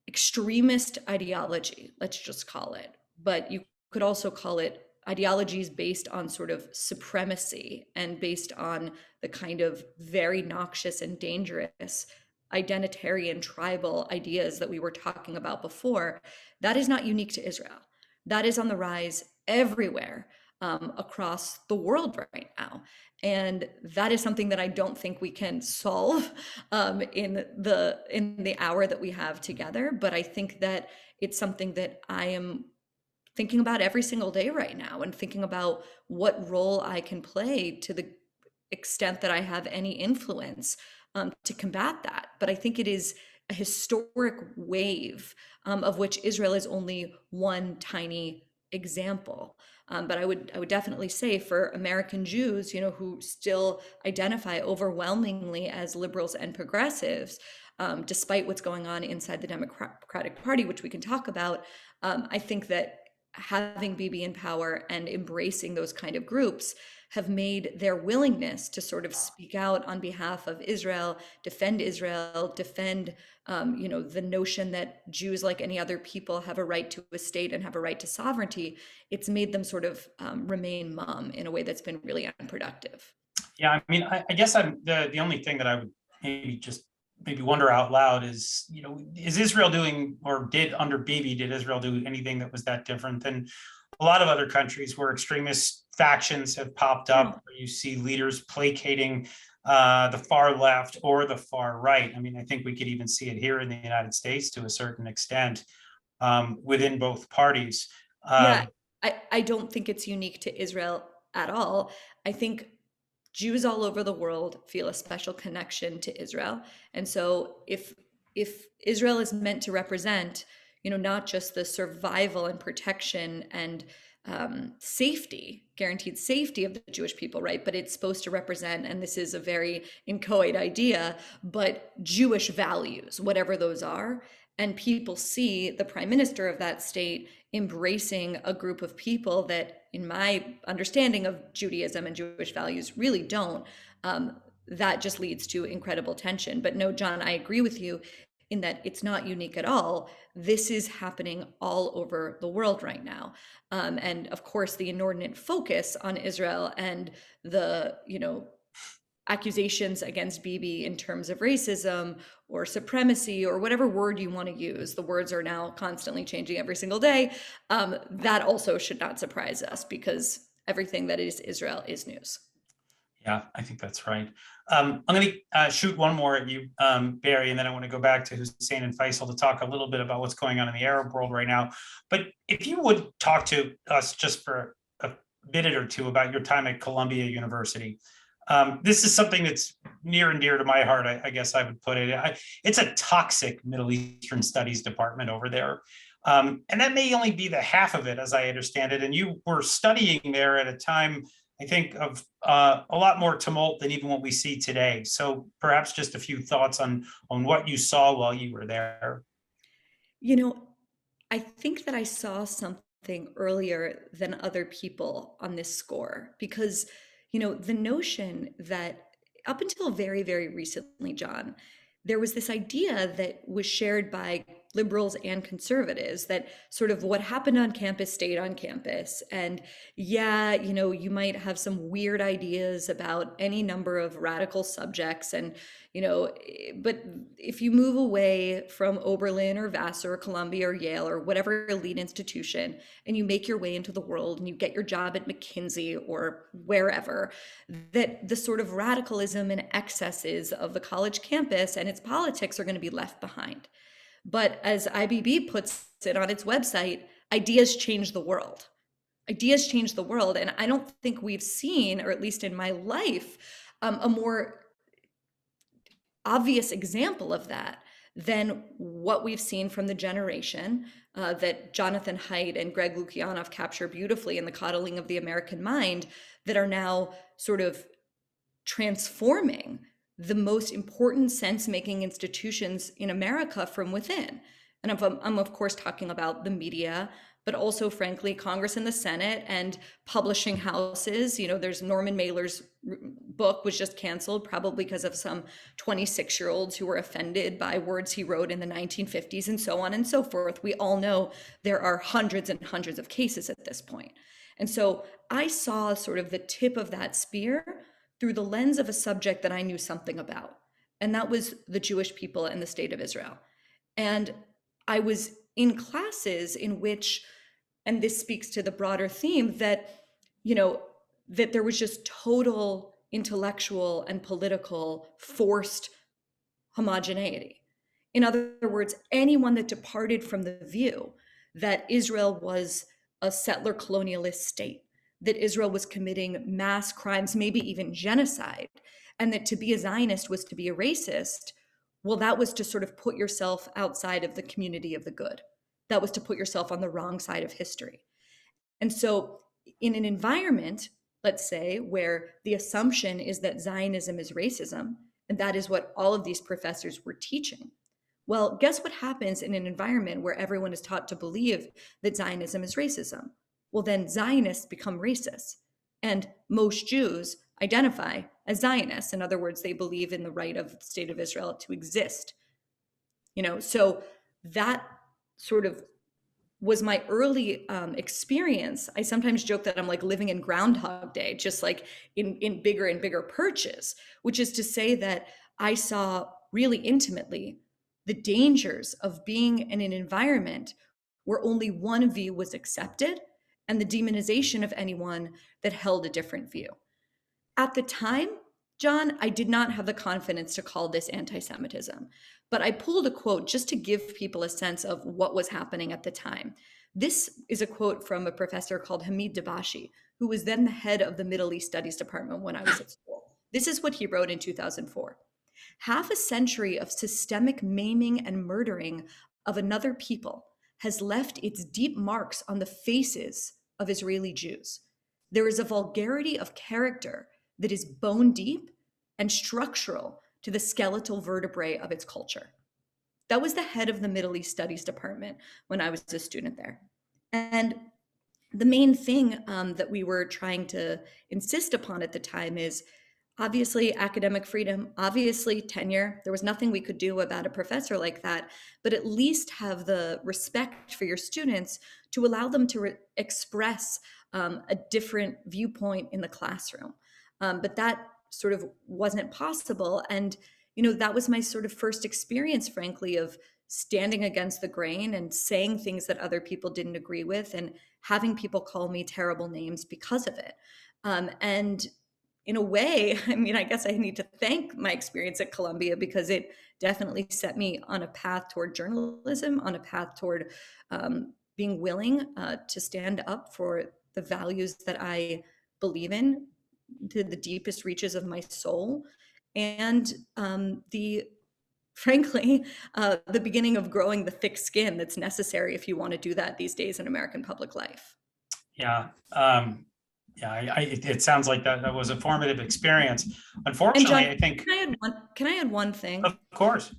extremist ideology, let's just call it, but you could also call it ideologies based on sort of supremacy and based on the kind of very noxious and dangerous identitarian tribal ideas that we were talking about before. That is not unique to Israel. That is on the rise everywhere across the world right now. And that is something that I don't think we can solve in the hour that we have together. But I think that it's something that I am thinking about every single day right now, and thinking about what role I can play to the extent that I have any influence to combat that. But I think it is a historic wave of which Israel is only one tiny example. But I would definitely say for American Jews, who still identify overwhelmingly as liberals and progressives, despite what's going on inside the Democratic Party, which we can talk about, I think that having Bibi in power and embracing those kind of groups have made their willingness to sort of speak out on behalf of Israel, defend, the notion that Jews, like any other people, have a right to a state and have a right to sovereignty. It's made them sort of remain mum in a way that's been really unproductive. Yeah, I mean, I guess I'm the only thing that I would maybe wonder out loud is, is Israel doing, or did under Bibi, did Israel do anything that was that different than a lot of other countries where extremist factions have popped up, where you see leaders placating the far left or the far right? I mean, I think we could even see it here in the United States to a certain extent within both parties. Yeah, I don't think it's unique to Israel at all. I think Jews all over the world feel a special connection to Israel. And so if Israel is meant to represent, not just the survival and protection and guaranteed safety of the Jewish people, right? But it's supposed to represent, and this is a very inchoate idea, but Jewish values, whatever those are. And people see the prime minister of that state embracing a group of people that, in my understanding of Judaism and Jewish values, really don't. That just leads to incredible tension. But no, John, I agree with you in that it's not unique at all. This is happening all over the world right now. And of course, the inordinate focus on Israel and the, accusations against Bibi in terms of racism or supremacy or whatever word you want to use. The words are now constantly changing every single day. That also should not surprise us, because everything that is Israel is news. Yeah, I think that's right. I'm going to shoot one more at you, Bari, and then I want to go back to Hussein and Faisal to talk a little bit about what's going on in the Arab world right now. But if you would talk to us just for a minute or two about your time at Columbia University. This is something that's near and dear to my heart, I guess I would put it. It's a toxic Middle Eastern studies department over there. And that may only be the half of it, as I understand it. And you were studying there at a time, I think, of a lot more tumult than even what we see today. So perhaps just a few thoughts on what you saw while you were there. I think that I saw something earlier than other people on this score, because the notion that up until very, very recently, John, there was this idea that was shared by liberals and conservatives that sort of what happened on campus stayed on campus. And yeah, you might have some weird ideas about any number of radical subjects. And, but if you move away from Oberlin or Vassar or Columbia or Yale or whatever elite institution, and you make your way into the world and you get your job at McKinsey or wherever, that the sort of radicalism and excesses of the college campus and its politics are going to be left behind. But as IBB puts it on its website, ideas change the world. Ideas change the world. And I don't think we've seen, or at least in my life, a more obvious example of that than what we've seen from the generation that Jonathan Haidt and Greg Lukianoff capture beautifully in The Coddling of the American Mind, that are now sort of transforming the most important sense-making institutions in America from within. And I'm of course talking about the media, but also, frankly, Congress and the Senate and publishing houses. There's Norman Mailer's book was just canceled, probably because of some 26-year-olds who were offended by words he wrote in the 1950s, and so on and so forth. We all know there are hundreds and hundreds of cases at this point. And so I saw sort of the tip of that spear through the lens of a subject that I knew something about, and that was the Jewish people and the state of Israel. And I was in classes in which, and this speaks to the broader theme, that, that there was just total intellectual and political forced homogeneity. In other words, anyone that departed from the view that Israel was a settler colonialist state, that Israel was committing mass crimes, maybe even genocide, and that to be a Zionist was to be a racist, well, that was to sort of put yourself outside of the community of the good. That was to put yourself on the wrong side of history. And so in an environment, let's say, where the assumption is that Zionism is racism, and that is what all of these professors were teaching. Well, guess what happens in an environment where everyone is taught to believe that Zionism is racism? Well, then Zionists become racist. And most Jews identify as Zionists. In other words, they believe in the right of the state of Israel to exist. So that sort of was my early experience. I sometimes joke that I'm like living in Groundhog Day, just like in bigger and bigger perches, which is to say that I saw really intimately the dangers of being in an environment where only one view was accepted and the demonization of anyone that held a different view. At the time, John, I did not have the confidence to call this anti-Semitism, but I pulled a quote just to give people a sense of what was happening at the time. This is a quote from a professor called Hamid Dabashi, who was then the head of the Middle East Studies department when I was at school. This is what he wrote in 2004. "Half a century of systemic maiming and murdering of another people has left its deep marks on the faces of Israeli Jews. There is a vulgarity of character that is bone deep and structural to the skeletal vertebrae of its culture." That was the head of the Middle East Studies department when I was a student there. And the main thing that we were trying to insist upon at the time is obviously academic freedom, obviously tenure. There was nothing we could do about a professor like that, but at least have the respect for your students to allow them to express a different viewpoint in the classroom. But that sort of wasn't possible. And, that was my sort of first experience, frankly, of standing against the grain and saying things that other people didn't agree with and having people call me terrible names because of it. And in a way, I guess I need to thank my experience at Columbia because it definitely set me on a path toward journalism, on a path toward being willing to stand up for the values that I believe in to the deepest reaches of my soul, and frankly, the beginning of growing the thick skin that's necessary if you want to do that these days in American public life. Yeah. It sounds like that was a formative experience. Unfortunately, John, I think. Can I add one thing? Of course.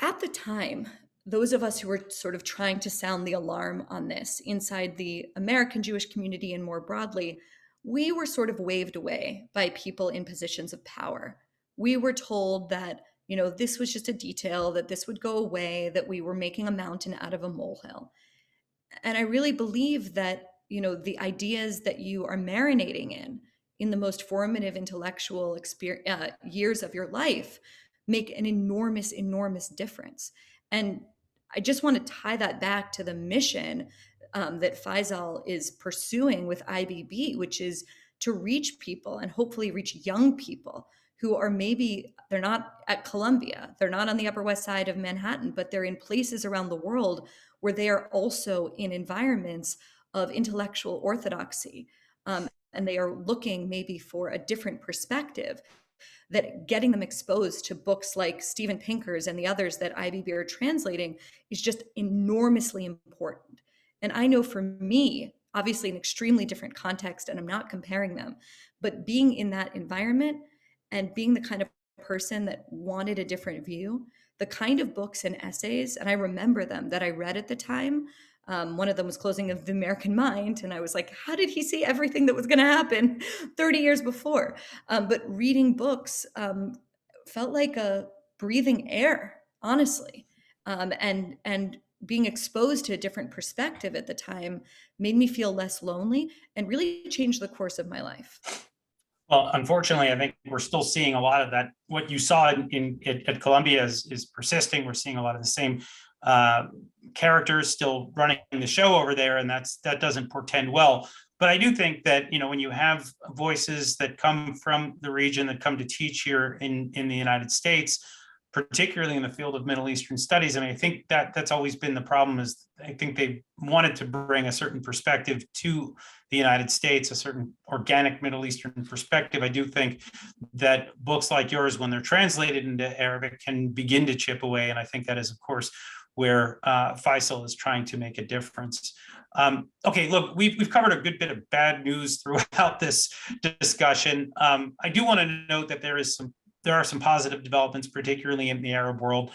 At the time, those of us who were sort of trying to sound the alarm on this inside the American Jewish community and more broadly, we were sort of waved away by people in positions of power. We were told that, this was just a detail, that this would go away, that we were making a mountain out of a molehill. And I really believe that, the ideas that you are marinating in the most formative intellectual years of your life make an enormous, enormous difference. And I just want to tie that back to the mission that Faisal is pursuing with IBB, which is to reach people and hopefully reach young people who are they're not at Columbia, they're not on the Upper West Side of Manhattan, but they're in places around the world where they are also in environments of intellectual orthodoxy. And they are looking maybe for a different perspective, that getting them exposed to books like Steven Pinker's and the others that IBB are translating is just enormously important. And I know for me, obviously an extremely different context, and I'm not comparing them, but being in that environment and being the kind of person that wanted a different view, the kind of books and essays, and I remember them, that I read at the time. One of them was Closing of the American Mind. And I was like, how did he see everything that was going to happen 30 years before? But reading books felt like a breathing air, honestly. And being exposed to a different perspective at the time made me feel less lonely and really changed the course of my life. Well, unfortunately, I think we're still seeing a lot of that. What you saw at Columbia is persisting. We're seeing a lot of the same characters still running the show over there, and that doesn't portend well. But I do think that, when you have voices that come from the region that come to teach here in the United States, particularly in the field of Middle Eastern studies. I mean, I think that's always been the problem, is I think they wanted to bring a certain perspective to the United States, a certain organic Middle Eastern perspective. I do think that books like yours, when they're translated into Arabic, can begin to chip away. And I think that is, of course, where Faisal is trying to make a difference. Okay, look, we've covered a good bit of bad news throughout this discussion. I do want to note that there are some positive developments, particularly in the Arab world.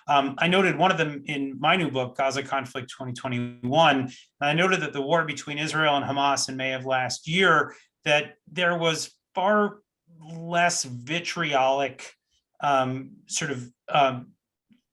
I noted one of them in my new book, Gaza Conflict 2021. And I noted that the war between Israel and Hamas in May of last year, that there was far less vitriolic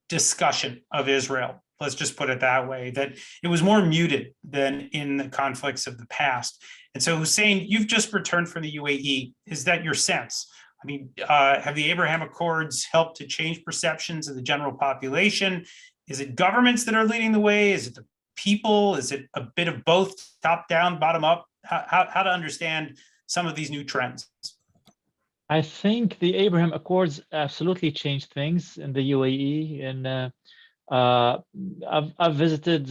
discussion of Israel. Let's just put it that way, that it was more muted than in the conflicts of the past. And so, Hussein, you've just returned from the UAE. Is that your sense? I mean, have the Abraham Accords helped to change perceptions of the general population? Is it governments that are leading the way? Is it the people? Is it a bit of both, top down, bottom up? How to understand some of these new trends? I think the Abraham Accords absolutely changed things in the UAE. And I've visited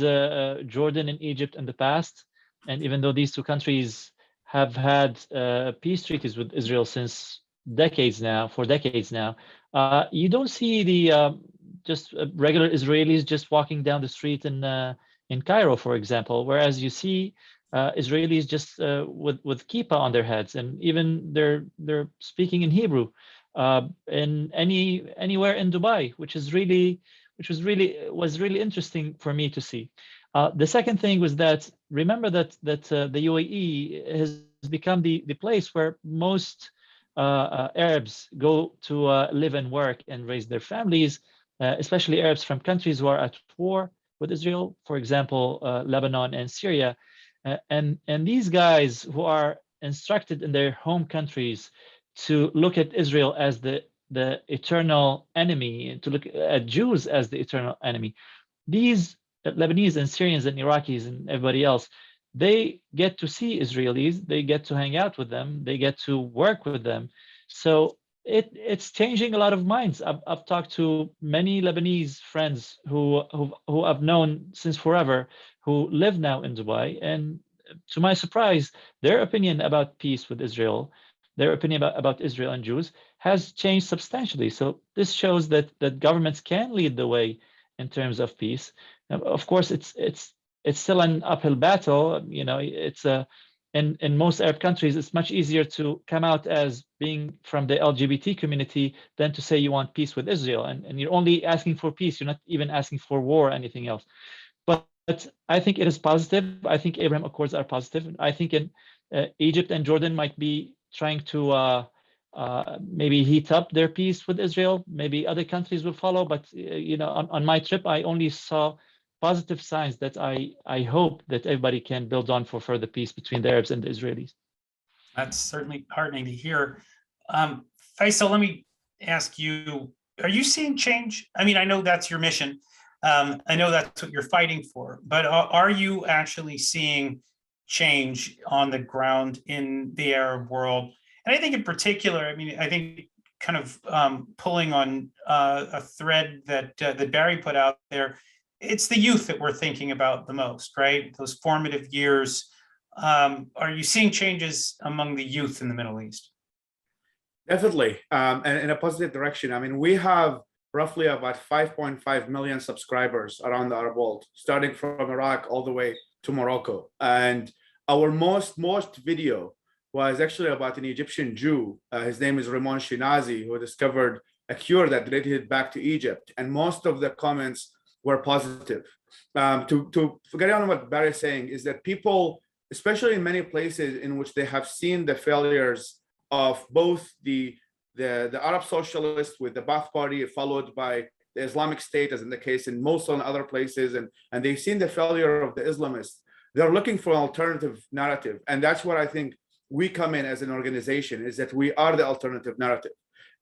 Jordan and Egypt in the past. And even though these two countries have had peace treaties with Israel for decades now, you don't see the just regular Israelis just walking down the street in Cairo, for example, whereas you see Israelis just with kippah on their heads, and even they're speaking in Hebrew in anywhere in Dubai, which was really interesting for me to see. The second thing was that, remember that the UAE has become the place where most Arabs go to live and work and raise their families, especially Arabs from countries who are at war with Israel, for example, Lebanon and Syria. And these guys who are instructed in their home countries to look at Israel as the eternal enemy, and to look at Jews as the eternal enemy, these Lebanese and Syrians and Iraqis and everybody else, they get to see Israelis, they get to hang out with them, they get to work with them. So it's changing a lot of minds. I've talked to many Lebanese friends who I've known since forever, who live now in Dubai, and to my surprise, their opinion about peace with Israel, their opinion about Israel and Jews has changed substantially. So this shows that governments can lead the way in terms of peace. Now, of course, it's still an uphill battle. You know, it's in most Arab countries, it's much easier to come out as being from the LGBT community than to say you want peace with Israel, and you're only asking for peace. You're not even asking for war or anything else. But I think it is positive. I think Abraham Accords are positive. I think in Egypt and Jordan might be trying to maybe heat up their peace with Israel. Maybe other countries will follow. But you know, on my trip, I only saw positive signs that I hope that everybody can build on for further peace between the Arabs and the Israelis. That's certainly heartening to hear. Faisal, let me ask you, are you seeing change? I mean, I know that's your mission. I know that's what you're fighting for, but are you actually seeing change on the ground in the Arab world? And I think in particular, I mean, I think kind of pulling on a thread that Bari put out there, it's the youth that we're thinking about the most, right? Those formative years. Are you seeing changes among the youth in the Middle East? Definitely, and in a positive direction. I mean, we have roughly about 5.5 million subscribers around the Arab world, starting from Iraq all the way to Morocco. And our most video was actually about an Egyptian Jew. His name is Ramon Shinazi, who discovered a cure that led him back to Egypt. And most of the comments were positive. To get on what Bari is saying is that people, especially in many places in which they have seen the failures of both the Arab socialists with the Ba'ath Party, followed by the Islamic State, as in the case in Mosul and other places, and they've seen the failure of the Islamists, they're looking for an alternative narrative. And that's what I think we come in as an organization, is that we are the alternative narrative.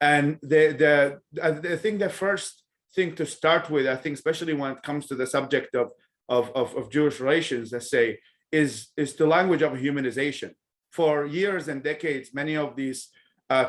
And I think the first thing to start with, I think, especially when it comes to the subject of Jewish relations, let's say, is the language of humanization. For years and decades, many of these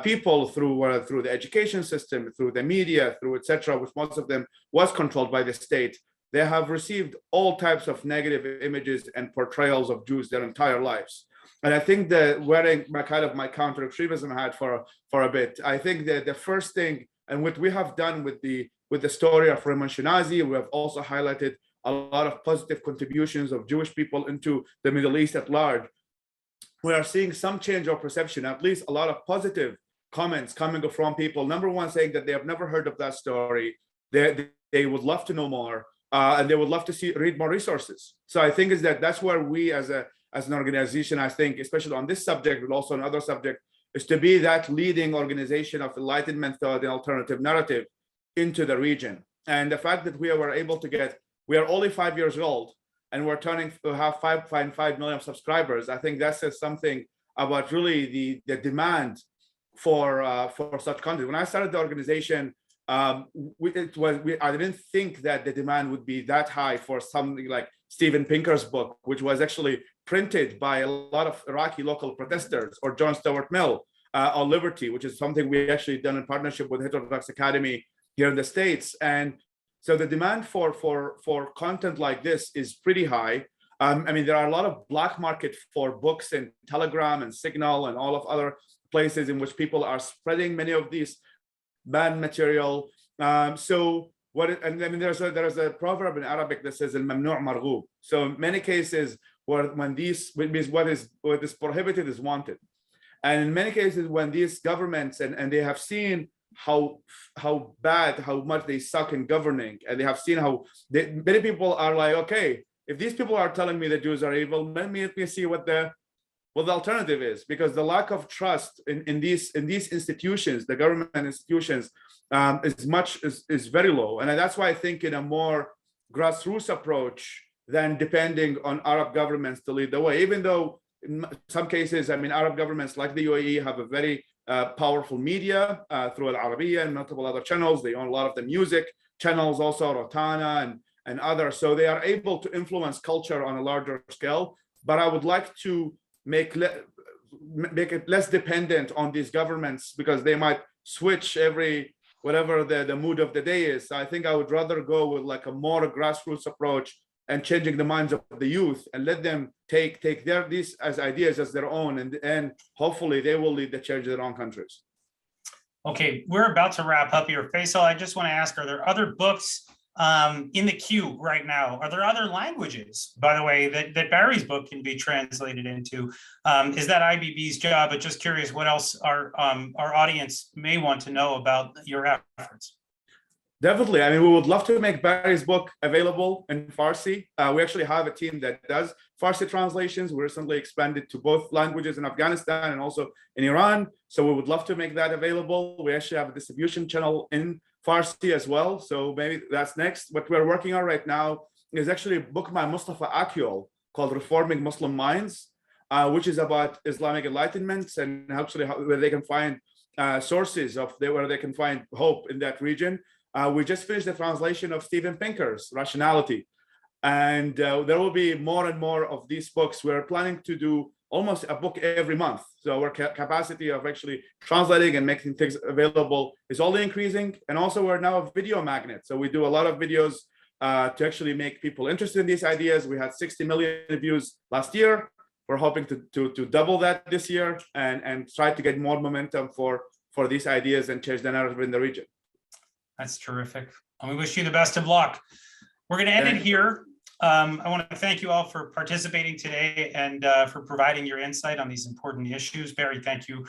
people through the education system, through the media, through etc., which most of them was controlled by the state. They have received all types of negative images and portrayals of Jews their entire lives. And I think that wearing my counter-extremism hat for a bit, I think that the first thing, and what we have done with the story of Purim and Hanukkah, we have also highlighted a lot of positive contributions of Jewish people into the Middle East at large. We are seeing some change of perception, at least a lot of positive comments coming from people. Number one, saying that they have never heard of that story. They would love to know more, and they would love to read more resources. So I think that's where we as an organization, I think, especially on this subject, but also on other subject, is to be that leading organization of enlightenment thought and alternative narrative into the region. And the fact that we were able to we are only 5 years old, and we're turning to have 5.5 million subscribers. I think that says something about really the demand for such content. When I started the organization, I didn't think that the demand would be that high for something like Steven Pinker's book, which was actually printed by a lot of Iraqi local protesters, or John Stuart Mill on Liberty, which is something we actually done in partnership with Heterodox Academy here in the States. And so the demand for content like this is pretty high. I mean, there are a lot of black market for books in Telegram and Signal and all of other places in which people are spreading many of these banned material. And I mean, there's a proverb in Arabic that says "al-mamnu' marghub." So in many cases, what is prohibited is wanted, and in many cases, when these governments and they have seen how much they suck in governing, and they have seen how many people are like, okay, if these people are telling me the Jews are evil, let me see what the alternative is, because the lack of trust in these institutions, the government institutions, is very low. And that's why I think in a more grassroots approach than depending on Arab governments to lead the way, even though in some cases, I mean, Arab governments like the UAE have a very powerful media through Al Arabiya and multiple other channels. They own a lot of the music channels, also Rotana and others. So they are able to influence culture on a larger scale. But I would like to make it less dependent on these governments, because they might switch whatever the mood of the day is. So I think I would rather go with like a more grassroots approach and changing the minds of the youth, and let them take these as ideas as their own, and hopefully they will lead the change in their own countries. Okay, we're about to wrap up here. Faisal, I just want to ask, are there other books in the queue right now? Are there other languages, by the way, that Bari's book can be translated into? Is that IBB's job? But just curious what else our audience may want to know about your efforts. Definitely. I mean, we would love to make Bari's book available in Farsi. We actually have a team that does Farsi translations. We recently expanded to both languages in Afghanistan and also in Iran. So we would love to make that available. We actually have a distribution channel in Farsi as well. So maybe that's next. What we're working on right now is actually a book by Mustafa Akyol called Reforming Muslim Minds, which is about Islamic enlightenment and actually where they can find sources where they can find hope in that region. We just finished the translation of Steven Pinker's Rationality, and there will be more and more of these books. We're planning to do almost a book every month. So our capacity of actually translating and making things available is only increasing. And also we're now a video magnet. So we do a lot of videos to actually make people interested in these ideas. We had 60 million views last year. We're hoping to double that this year and try to get more momentum for these ideas and change the narrative in the region. That's terrific. And we wish you the best of luck. We're going to end it here. I want to thank you all for participating today and for providing your insight on these important issues. Bari, thank you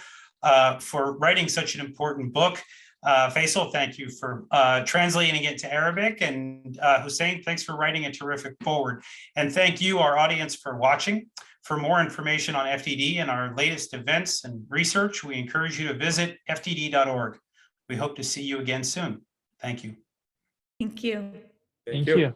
for writing such an important book. Faisal, thank you for translating it to Arabic. And Hussein, thanks for writing a terrific foreword. And thank you, our audience, for watching. For more information on FDD and our latest events and research, we encourage you to visit fdd.org. We hope to see you again soon. Thank you. Thank you. Thank you.